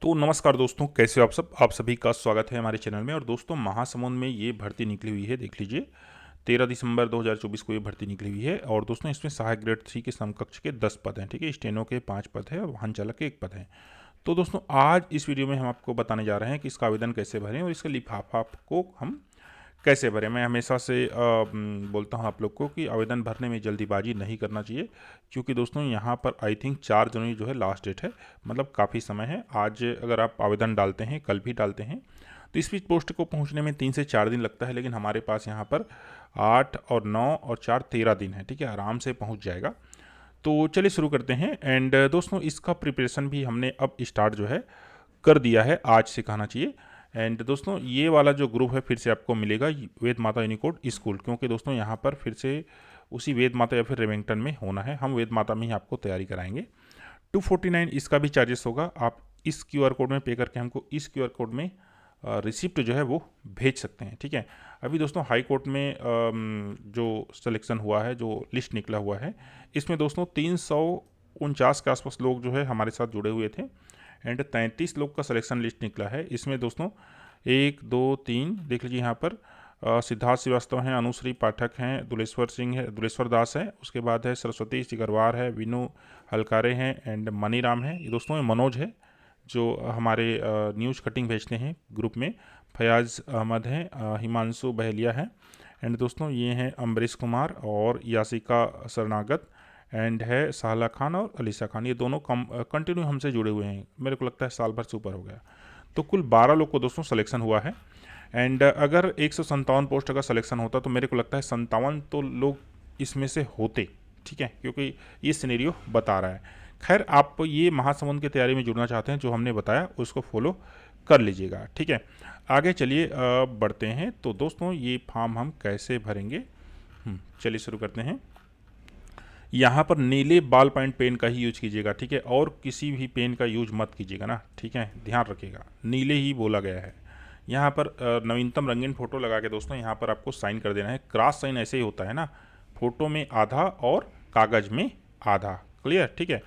तो नमस्कार दोस्तों, कैसे हो आप सभी का स्वागत है हमारे चैनल में। और दोस्तों, महासमुंद में ये भर्ती निकली हुई है, देख लीजिए। 13 दिसंबर 2024 को ये भर्ती निकली हुई है। और दोस्तों, इसमें सहायक ग्रेड 3 के समकक्ष के 10 पद हैं, ठीक है। स्टेनो के 5 पद है और वाहन चालक के 1 पद है। तो दोस्तों, आज इस वीडियो में हम आपको बताने जा रहे हैं कि इसका आवेदन कैसे भरें और इसका लिफाफा को हम कैसे भरें। मैं हमेशा से बोलता हूँ आप लोग को कि आवेदन भरने में जल्दीबाजी नहीं करना चाहिए, क्योंकि दोस्तों यहाँ पर आई थिंक 4 जनवरी जो है लास्ट डेट है, मतलब काफ़ी समय है। आज अगर आप आवेदन डालते हैं, कल भी डालते हैं, तो इस बीच पोस्ट को पहुँचने में 3 से 4 दिन लगता है, लेकिन हमारे पास यहाँ पर 8 और 9 और 4 13 दिन है, ठीक है। आराम से पहुँच जाएगा। तो चलिए शुरू करते हैं। एंड दोस्तों, इसका प्रिपरेशन भी हमने अब स्टार्ट जो है कर दिया है, आज से कहना चाहिए। एंड दोस्तों, ये वाला जो ग्रुप है फिर से आपको मिलेगा वेद माता यूनिकोड स्कूल, क्योंकि दोस्तों यहाँ पर फिर से उसी वेद माता या फिर रेमिंगटन में होना है। हम वेद माता में ही आपको तैयारी कराएंगे। 249 इसका भी चार्जेस होगा। आप इस क्यूआर कोड में पे करके हमको इस क्यूआर कोड में रिसिप्ट जो है वो भेज सकते हैं, ठीक है। अभी दोस्तों हाई कोर्ट में जो सिलेक्शन हुआ है, जो लिस्ट निकला हुआ है, इसमें दोस्तों 349 के आसपास लोग जो है हमारे साथ जुड़े हुए थे। एंड 33 लोग का सिलेक्शन लिस्ट निकला है। इसमें दोस्तों 1 2 3 देख लीजिए यहाँ पर सिद्धार्थ श्रीवास्तव हैं, अनुश्री पाठक हैं, दुलेश्वर सिंह है, दुलेश्वर दास है, उसके बाद है सरस्वती सिगरवार है, विनू हलकारे हैं एंड मनीराम है। ये दोस्तों ये मनोज है जो हमारे न्यूज़ कटिंग भेजते हैं ग्रुप में। फयाज अहमद हैं, हिमांशु बहलिया है। एंड दोस्तों ये हैं अम्बरीश कुमार और यासिका शरणागत। एंड है साहला खान और अलीसा खान। ये दोनों कंटिन्यू हमसे जुड़े हुए हैं, मेरे को लगता है साल भर से ऊपर हो गया। तो कुल 12 लोग को दोस्तों सिलेक्शन हुआ है। एंड अगर 157 पोस्ट अगर सिलेक्शन होता तो मेरे को लगता है 57 तो लोग इसमें से होते, ठीक है, क्योंकि ये सिनेरियो बता रहा है। खैर, आप ये महासमुंद की तैयारी में जुड़ना चाहते हैं, जो हमने बताया उसको फॉलो कर लीजिएगा, ठीक है। आगे चलिए बढ़ते हैं। तो दोस्तों, ये फॉर्म हम कैसे भरेंगे, चलिए शुरू करते हैं। यहाँ पर नीले बॉल पॉइंट पेन का ही यूज कीजिएगा, ठीक है, और किसी भी पेन का यूज मत कीजिएगा ना, ठीक है, ध्यान रखिएगा, नीले ही बोला गया है। यहाँ पर नवीनतम रंगीन फोटो लगा के दोस्तों यहाँ पर आपको साइन कर देना है। क्रॉस साइन ऐसे ही होता है ना, फोटो में आधा और कागज में आधा, क्लियर, ठीक है।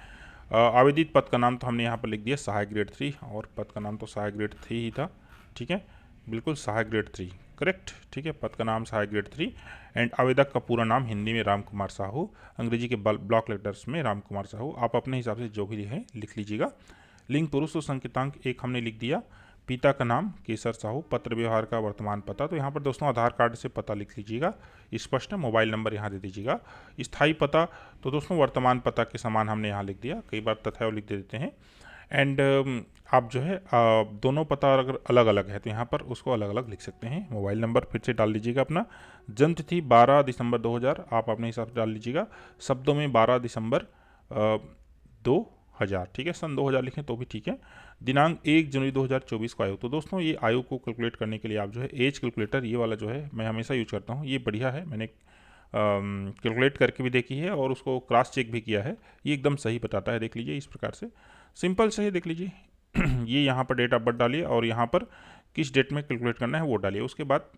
आवेदित पद का नाम तो हमने यहाँ पर लिख दिया सहायक ग्रेड 3, और पद का नाम तो सहायक ग्रेड 3 ही था, ठीक है, बिल्कुल सहायक ग्रेड 3 करेक्ट, ठीक है। पद का नाम सहायक ग्रेड 3। एंड आवेदक का पूरा नाम हिंदी में राम कुमार साहू, अंग्रेजी के ब्लॉक लेटर्स में राम कुमार साहू। आप अपने हिसाब से जो भी है लिख लीजिएगा। लिंग पुरुष तो संकेतांक 1 हमने लिख दिया। पिता का नाम केसर साहू, पत्र व्यवहार का वर्तमान पता, तो यहाँ पर दोस्तों आधार कार्ड से पता लिख लीजिएगा, स्पष्ट है। मोबाइल नंबर यहाँ दे दीजिएगा। स्थायी पता तो दोस्तों वर्तमान पता के समान हमने यहाँ लिख दिया, कई बार तथा लिख देते हैं। एंड आप जो है दोनों पता अगर अलग अलग है तो यहाँ पर उसको अलग अलग लिख सकते हैं। मोबाइल नंबर फिर से डाल लीजिएगा अपना। जन्म तिथि 12 दिसंबर 2000 आप अपने हिसाब से डाल लीजिएगा, शब्दों में 12 दिसंबर 2000, ठीक है, सन 2000 लिखें तो भी ठीक है। दिनांक 1 जनवरी 2024 को आयु। तो दोस्तों ये आयु को कैलकुलेट करने के लिए आप जो है एज कैलकुलेटर, ये वाला जो है मैं हमेशा यूज करता हूँ, ये बढ़िया है, मैंने कैलकुलेट करके भी देखी है और उसको क्रॉस चेक भी किया है, ये एकदम सही बताता है। देख लीजिए इस प्रकार से, सिंपल से ही देख लीजिए। ये यहाँ पर डेट ऑफ बर्थ डालिए और यहाँ पर किस डेट में कैलकुलेट करना है वो डालिए, उसके बाद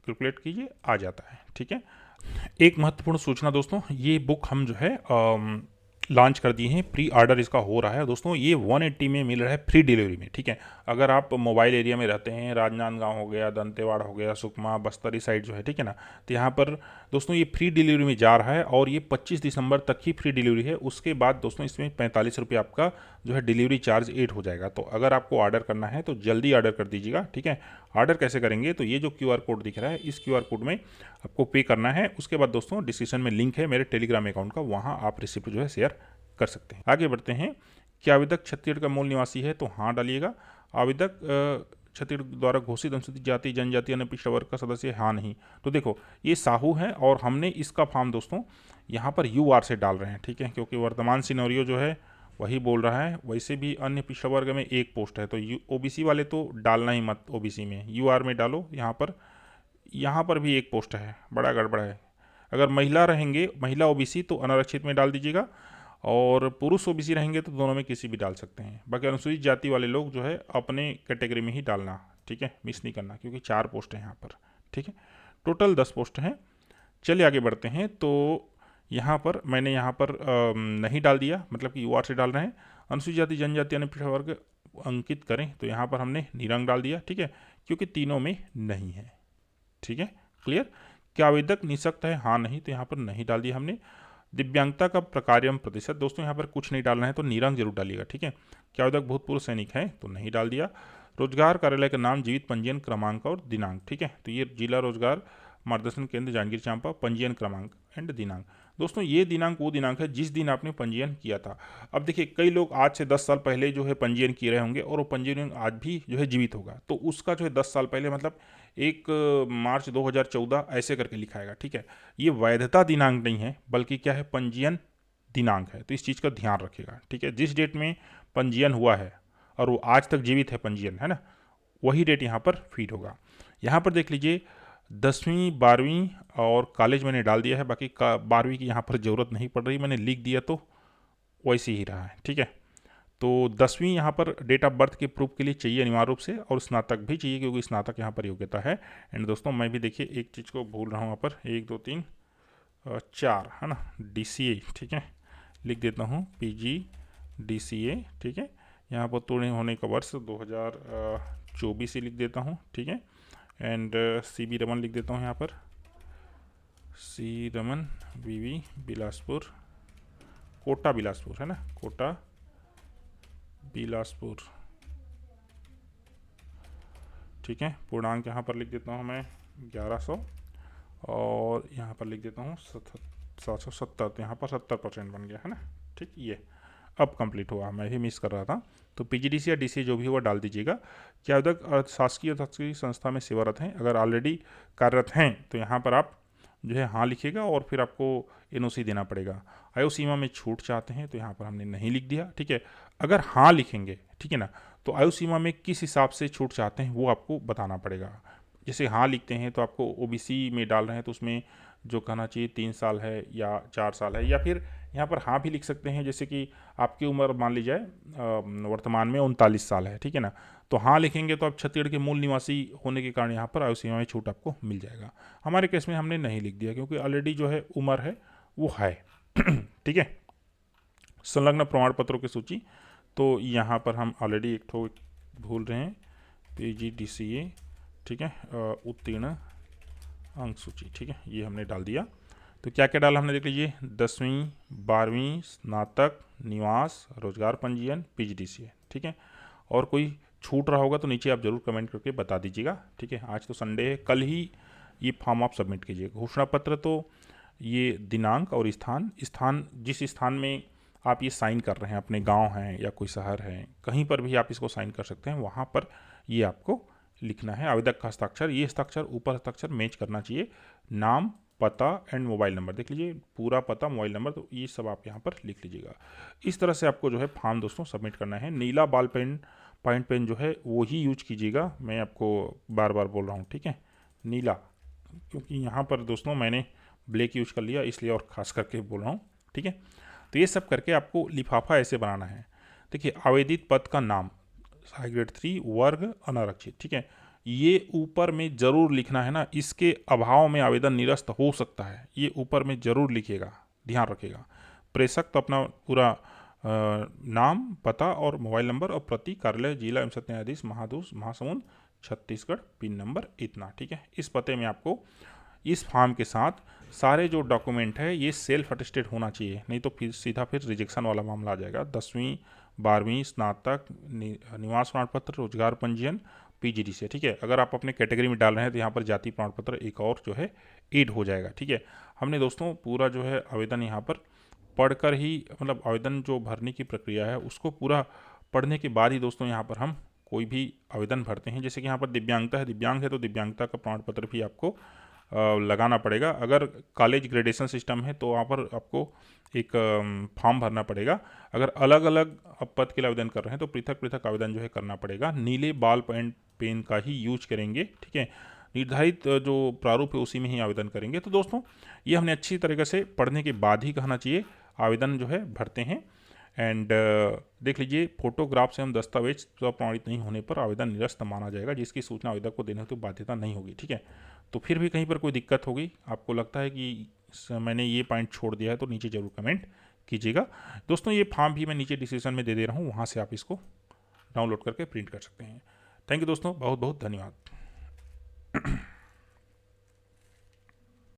कैलकुलेट कीजिए, आ जाता है, ठीक है। एक महत्वपूर्ण सूचना दोस्तों, ये बुक हम जो है लॉन्च कर दिए हैं, प्री ऑर्डर इसका हो रहा है दोस्तों। ये 180 में मिल रहा है फ्री डिलीवरी में, ठीक है। अगर आप मोबाइल एरिया में रहते हैं, राजनांदगांव हो गया, दंतेवाड़ा हो गया, सुकमा बस्तरी साइड जो है, ठीक है ना, तो यहाँ पर दोस्तों ये फ्री डिलीवरी में जा रहा है और ये 25 दिसंबर तक ही फ्री डिलीवरी है। उसके बाद दोस्तों इसमें 45 रुपये आपका जो है डिलीवरी चार्ज ऐड हो जाएगा। तो अगर आपको ऑर्डर करना है तो जल्दी ऑर्डर कर दीजिएगा, ठीक है। ऑर्डर कैसे करेंगे, तो ये जो क्यूआर कोड दिख रहा है, इस क्यूआर कोड में आपको पे करना है। उसके बाद दोस्तों डिस्क्रिप्शन में लिंक है मेरे टेलीग्राम अकाउंट का, वहाँ आप रिसिप्ट जो है शेयर कर सकते हैं। आगे बढ़ते हैं। क्या आवेदक छत्तीसगढ़ का मूल निवासी है, तो हाँ डालिएगा। आवेदक छत्तीसगढ़ द्वारा घोषित अनुसूचित जाति जनजाति अन्य पिछड़ा वर्ग का सदस्य, हाँ नहीं। तो देखो ये साहू है और हमने इसका फॉर्म दोस्तों यहाँ पर UR से डाल रहे हैं, ठीक है, क्योंकि वर्तमान सिनेरियो जो है वही बोल रहा है। वैसे भी अन्य पिछड़ा वर्ग में एक पोस्ट है, तो OBC वाले तो डालना ही मत, OBC में UR में डालो। यहाँ पर भी एक पोस्ट है, बड़ा गड़बड़ है। अगर महिला रहेंगे, महिला OBC, तो अनारक्षित में डाल दीजिएगा, और पुरुष OBC रहेंगे तो दोनों में किसी भी डाल सकते हैं। बाकी अनुसूचित जाति वाले लोग जो है अपने कैटेगरी में ही डालना, ठीक है, मिस नहीं करना, क्योंकि 4 पोस्ट हैं यहाँ पर, ठीक है, टोटल 10 पोस्ट हैं। चलिए आगे बढ़ते हैं। तो यहाँ पर मैंने यहाँ पर नहीं डाल दिया, मतलब कि UR से डाल रहे हैं। अनुसूचित जाति जनजाति अन्य पिछड़ा वर्ग अंकित करें तो यहाँ पर हमने निरंक डाल दिया, ठीक है, क्योंकि तीनों में नहीं है। ठीक है, क्लियर। क्या आवेदक निःशक्त है, हाँ नहीं, तो यहाँ पर नहीं डाल दिया हमने। दिव्यांगता का प्रकार एवं प्रतिशत, दोस्तों यहाँ पर कुछ नहीं डालना है तो निरंक जरूर डालिएगा, ठीक है। क्या आवेदक भूतपूर्व सैनिक है, तो नहीं डाल दिया। रोजगार कार्यालय का नाम, जीवित पंजीयन क्रमांक और दिनांक, ठीक है, तो ये जिला रोजगार मार्गदर्शन केंद्र जांजगीर चांपा, पंजीयन क्रमांक एंड दिनांक। दोस्तों ये दिनांक वो दिनांक है जिस दिन आपने पंजीयन किया था। अब देखिए कई लोग आज से 10 साल पहले जो है पंजीयन किए रहे होंगे और वो पंजीयन आज भी जो है जीवित होगा, तो उसका जो है 10 साल पहले मतलब 1 मार्च 2014 ऐसे करके लिखाएगा, ठीक है। ये वैधता दिनांक नहीं है बल्कि क्या है, पंजीयन दिनांक है, तो इस चीज़ का ध्यान रखिएगा, ठीक है। जिस डेट में पंजीयन हुआ है और वो आज तक जीवित है पंजीयन, है ना, वही डेट यहाँ पर फीड होगा। यहाँ पर देख लीजिए 10वीं 12वीं और कॉलेज मैंने डाल दिया है, बाकी 12वीं की यहाँ पर ज़रूरत नहीं पड़ रही, मैंने लिख दिया तो वैसे ही रहा है, ठीक है। तो 10वीं यहाँ पर डेट ऑफ बर्थ के प्रूफ के लिए चाहिए अनिवार्य रूप से, और स्नातक भी चाहिए क्योंकि स्नातक यहाँ पर योग्यता है। एंड दोस्तों मैं भी देखिए एक चीज़ को भूल रहा हूँ यहाँ पर, 1 2 3 4, है ना, DCA, ठीक है, लिख देता हूँ PG DCA, ठीक है। यहाँ पर पूर्ण होने का वर्ष 2024 ही लिख देता हूँ, ठीक है। एंड CB रमन लिख देता हूँ यहाँ पर, C रमन BV बिलासपुर, कोटा बिलासपुर, है ना, कोटा बिलासपुर, ठीक है। पूर्णांक यहाँ पर लिख देता हूँ मैं 1100 और यहाँ पर लिख देता हूँ 770, तो यहाँ पर 70% बन गया, है ना, ठीक। ये अब कंप्लीट हुआ, मैं भी मिस कर रहा था। तो PGDC या DCA जो भी हुआ डाल दीजिएगा। क्या आवेदक शासकीय और शासकीय संस्था में सेवारत हैं, अगर ऑलरेडी कार्यरत हैं तो यहाँ पर आप जो है हाँ लिखिएगा और फिर आपको NOC देना पड़ेगा। आयु सीमा में छूट चाहते हैं तो यहाँ पर हमने नहीं लिख दिया, ठीक है। अगर हाँ लिखेंगे, ठीक है ना, तो आयु सीमा में किस हिसाब से छूट चाहते हैं वो आपको बताना पड़ेगा। जैसे हाँ लिखते हैं तो आपको OBC में डाल रहे हैं तो उसमें जो कहना चाहिए 3 साल है या 4 साल है, या फिर यहाँ पर हाँ भी लिख सकते हैं, जैसे कि आपकी उम्र मान ली जाए वर्तमान में 39 साल है, ठीक है ना, तो हाँ लिखेंगे तो आप छत्तीसगढ़ के मूल निवासी होने के कारण यहाँ पर आयु सीमा में छूट आपको मिल जाएगा। हमारे केस में हमने नहीं लिख दिया क्योंकि ऑलरेडी जो है उम्र है वो है ठीक है। संलग्न प्रमाण पत्रों की सूची, तो यहाँ पर हम ऑलरेडी एक ठो भूल रहे हैं, PGDCA, ठीक है, उत्तीर्ण अंक सूची, ठीक है, ये हमने डाल दिया। तो क्या क्या डाला हमने देख लीजिए, 10वीं 12वीं, स्नातक, निवास, रोजगार पंजीयन, PGDCA, ठीक है। और कोई छूट रहा होगा तो नीचे आप जरूर कमेंट करके बता दीजिएगा, ठीक है। आज तो संडे है, कल ही ये फॉर्म आप सबमिट कीजिएगा। घोषणा पत्र, तो ये दिनांक और स्थान जिस स्थान में आप ये साइन कर रहे हैं, अपने गांव हैं या कोई शहर है, कहीं पर भी आप इसको साइन कर सकते हैं, वहाँ पर ये आपको लिखना है। आवेदक का हस्ताक्षर, ये हस्ताक्षर ऊपर हस्ताक्षर मैच करना चाहिए। नाम, पता एंड मोबाइल नंबर, देख लीजिए पूरा पता, मोबाइल नंबर, तो ये सब आप यहाँ पर लिख लीजिएगा। इस तरह से आपको जो है फॉर्म दोस्तों सबमिट करना है। नीला बॉल पेन, पॉइंट पेन जो है वो ही यूज कीजिएगा, मैं आपको बार बार बोल रहा हूँ, ठीक है, नीला, क्योंकि यहाँ पर दोस्तों मैंने ब्लैक यूज कर लिया इसलिए और ख़ास करके बोल रहा हूँ, ठीक है। तो ये सब करके आपको लिफाफा ऐसे बनाना है। देखिए आवेदित पद का नाम, ग्रेड 3 वर्ग अनारक्षित, ठीक है, ये ऊपर में जरूर लिखना है ना, इसके अभाव में आवेदन निरस्त हो सकता है, ये ऊपर में जरूर लिखिएगा, ध्यान रखिएगा। प्रेषक तो अपना पूरा नाम, पता और मोबाइल नंबर, और प्रति कार्यालय जिला एवं सत्य न्यायाधीश महासमुंद छत्तीसगढ़, पिन नंबर इतना, ठीक है। इस पते में आपको इस फॉर्म के साथ सारे जो डॉक्यूमेंट है ये सेल्फ अटेस्टेड होना चाहिए, नहीं तो फिर सीधा फिर रिजेक्शन वाला मामला आ जाएगा। 10वीं 12वीं, स्नातक, निवास प्रमाण पत्र, रोजगार पंजीयन, PGDCA, ठीक है। अगर आप अपने कैटेगरी में डाल रहे हैं तो यहाँ पर जाति प्रमाण पत्र एक और जो है ऐड हो जाएगा, ठीक है। हमने दोस्तों पूरा जो है आवेदन यहाँ पर पढ़कर ही, मतलब आवेदन जो भरने की प्रक्रिया है उसको पूरा पढ़ने के बाद ही दोस्तों यहाँ पर हम कोई भी आवेदन भरते हैं। जैसे कि यहाँ पर दिव्यांगता है, दिव्यांग है तो दिव्यांगता का प्रमाण पत्र भी आपको लगाना पड़ेगा। अगर कॉलेज ग्रेडेशन सिस्टम है तो वहाँ पर आपको एक फॉर्म भरना पड़ेगा। अगर अलग अलग पद के लिए आवेदन कर रहे हैं तो पृथक पृथक आवेदन जो है करना पड़ेगा। नीले बॉल पेन का ही यूज करेंगे, ठीक है। निर्धारित जो प्रारूप है उसी में ही आवेदन करेंगे। तो दोस्तों ये हमने अच्छी तरीके से पढ़ने के बाद ही कहना चाहिए आवेदन जो है भरते हैं। एंड देख लीजिए फोटोग्राफ से हम दस्तावेज प्रमाणित नहीं होने पर आवेदन निरस्त माना जाएगा, जिसकी सूचना आवेदक को देने की बाध्यता नहीं होगी, ठीक है। तो फिर भी कहीं पर कोई दिक्कत होगी, आपको लगता है कि मैंने ये पॉइंट छोड़ दिया है, तो नीचे जरूर कमेंट कीजिएगा। दोस्तों ये फॉर्म भी मैं नीचे डिस्क्रिप्शन में दे रहा हूँ, वहाँ से आप इसको डाउनलोड करके प्रिंट कर सकते हैं। थैंक यू दोस्तों, बहुत बहुत धन्यवाद।